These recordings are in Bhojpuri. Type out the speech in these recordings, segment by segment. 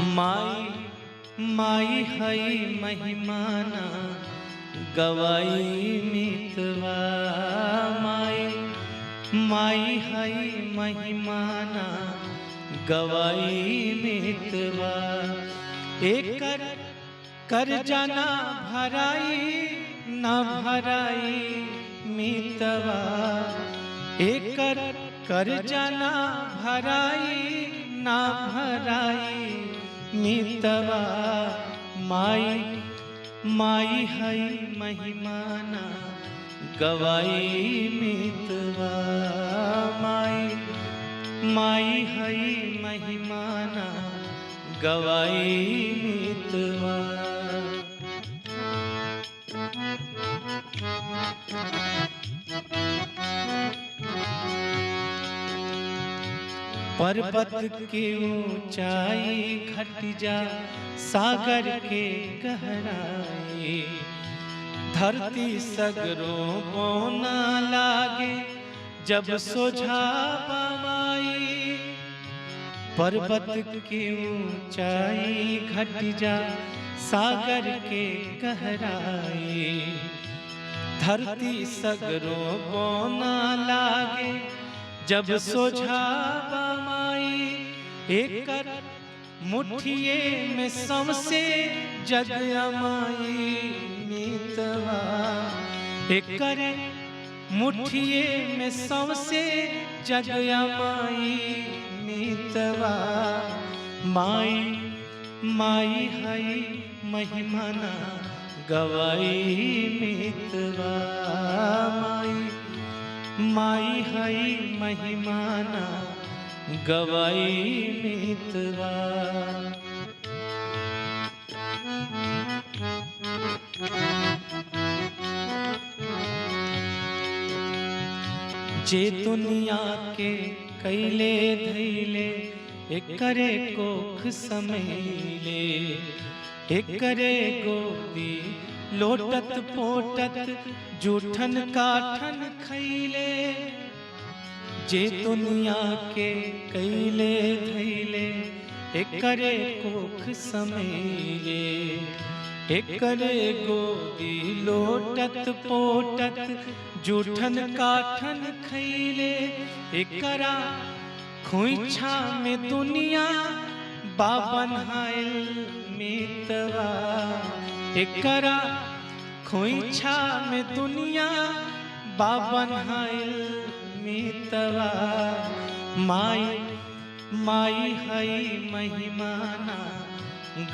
माई माई हई महिमाना गवाई मितवा। माई माई हई महिमाना गवाई मितवा। एकर कर जाना भराई न भराई मितवा। एकर कर जाना भराई न भराई मितवा। माई माई हई महिमाना गवाई मितवा। माई माई हई महिमाना गवाई मितवा। पर्वत के ऊंचाई घट जा सागर के गहराई। धरती सगरों बोना लागे जब सोझा पामाई। पर्वत की ऊंचाई घट जा सागर के गहराई। धरती सगरों बोना लागे जब सोझा पामाई। एकर मुठिए में सबसे जग अमाई मितवा। एकर मुठिए में सबसे जग अमाई मितवा। माई माई हई महिमाना गवाई मितवा। माई माई हई महिमाना गवाई मितवा। जे दुनिया के कैले धैले एकरे कोख समैले। एकरे गोदी लोटत पोटत जूठन काठन खैले। जे दुनिया के कैले धैले एकरे कोख समैले। एकरे गोदी लोटत पोटत जूठन काठन खैले। एकरा खोइछा में दुनिया बाबन हाइल मितवा। एकरा खोइछा में दुनिया बाबन हाइल मितवा। माई माई हई महिमाना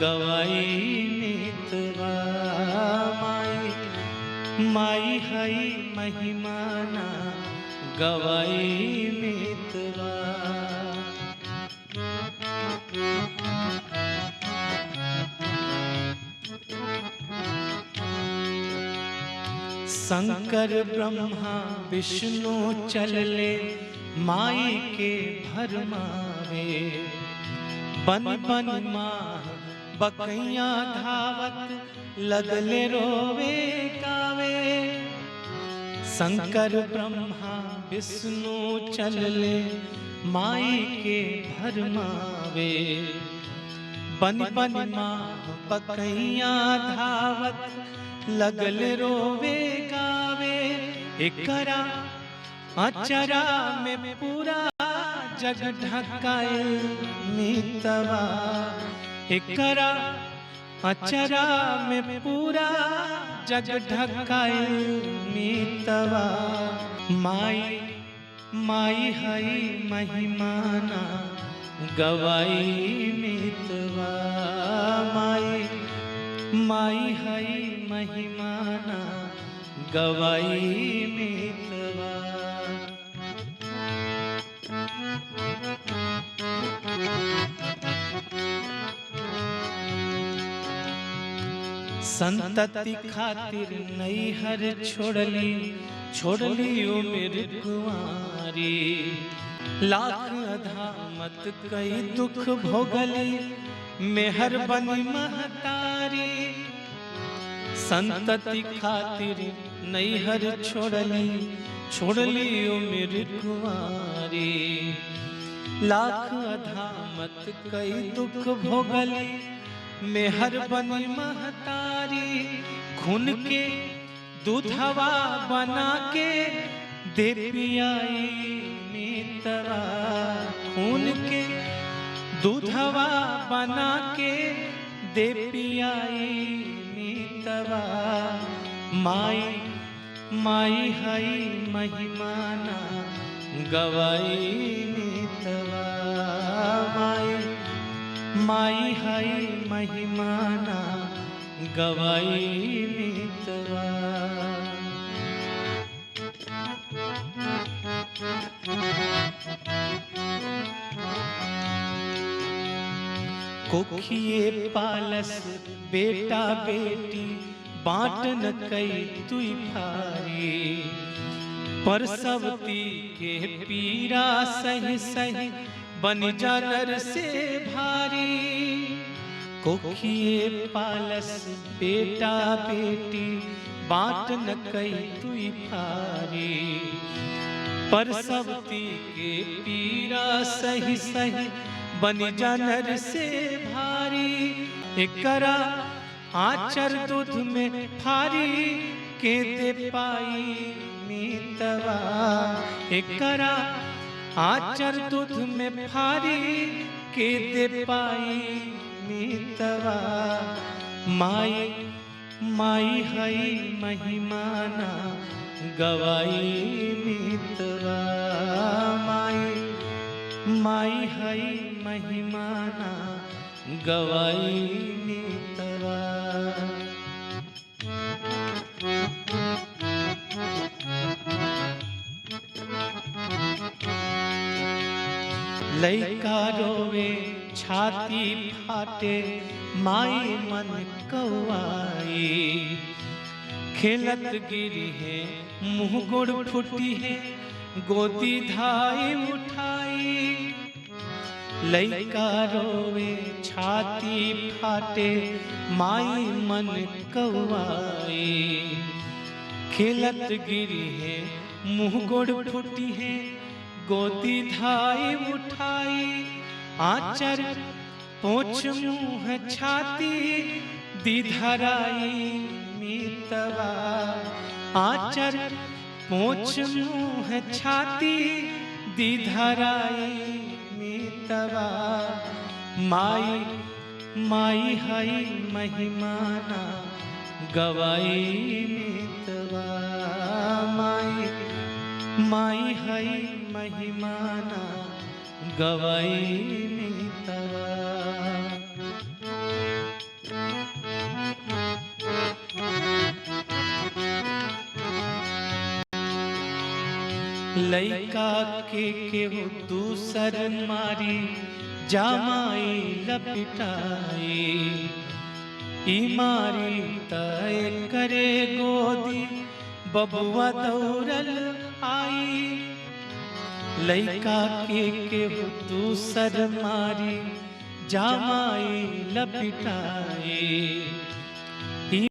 गवाई मितवा। माई माई हई महिमाना गवाई मितवा। शंकर ब्रह्मा विष्णु चलले माई के भरमावे। बन बन माह बकैया धावत लगले रोवे गावे। शंकर ब्रह्मा विष्णु चलले माई के भरमावे। बन बन माह बकैया धावत लगल रोवे गावे। एकरा अचरा में पूरा जग ढकायल मितवा। एकरा अचरा में पूरा जग ढकायल मितवा। माई माई हई महिमाना गवाई मितवा। माई माई हई महिमाना गवाई मितवा। संतति खातिर नैहर छोड़ली छोड़ली उम्र कुंवारी। लाख अधामत कई दुख भोगली मेहर बनी महतारी। संतति खातिर नैहर छोड़ली छोड़ली उम्र कुंवारी। लाख अधामत कई दुख भोगली, मेहर बनी महतारी। खून के दूधवा बना के दे पियाई मीतवा, खून के दूधवा बना के दे पियाई मीतवा। माई माई हई महिमाना गवाई मीतवा, माई माई हई महिमाना गवाई मीतवा। कोखिए पालस बेटा बेटी, बाँट न कई तुई भारी। परसवती के पीरा सही सही, बन जा नर से भारी। कोखिए पालस बेटा बेटी, बाँट न कई तुई भारी। परसवती के पीरा सही सही, बन जा नर से भारी। एकरा आचर दूध में फारी के दे पाई मीतवा। एकरा आचर दूध में फारी के दे पाई मीतवा। माई माई हई महिमाना गवाई मीतवा, माई माई हई महिमाना गवाई मीतवा। लइका रोवे छाती फाटे, माई मन कौआई। खेलत गिरी है मुँह गोड़ फुटी है, गोदी धाई उठाई। लइका रोवे छाती फाटे, माई मन कौआई। खेलत गिरी है मुँह गोड़ फुटी है, गोदी धाई उठाई। आचर पोछ मुँह छाती दी धराई मीतवा। आचर पोछ मुँह छाती दी धराई मीतवा। माई माई हई महिमाना गवाई मीतवा, माई माई हई महिमाना गवाई मीतवा। लइका के केहू दूसर मारी, जामाई लपिटाई। ई मारी तय करे गोदी, बबुआ दौड़ल आई। लइका के केहू दूसर मारी, जामाई लपिटाई।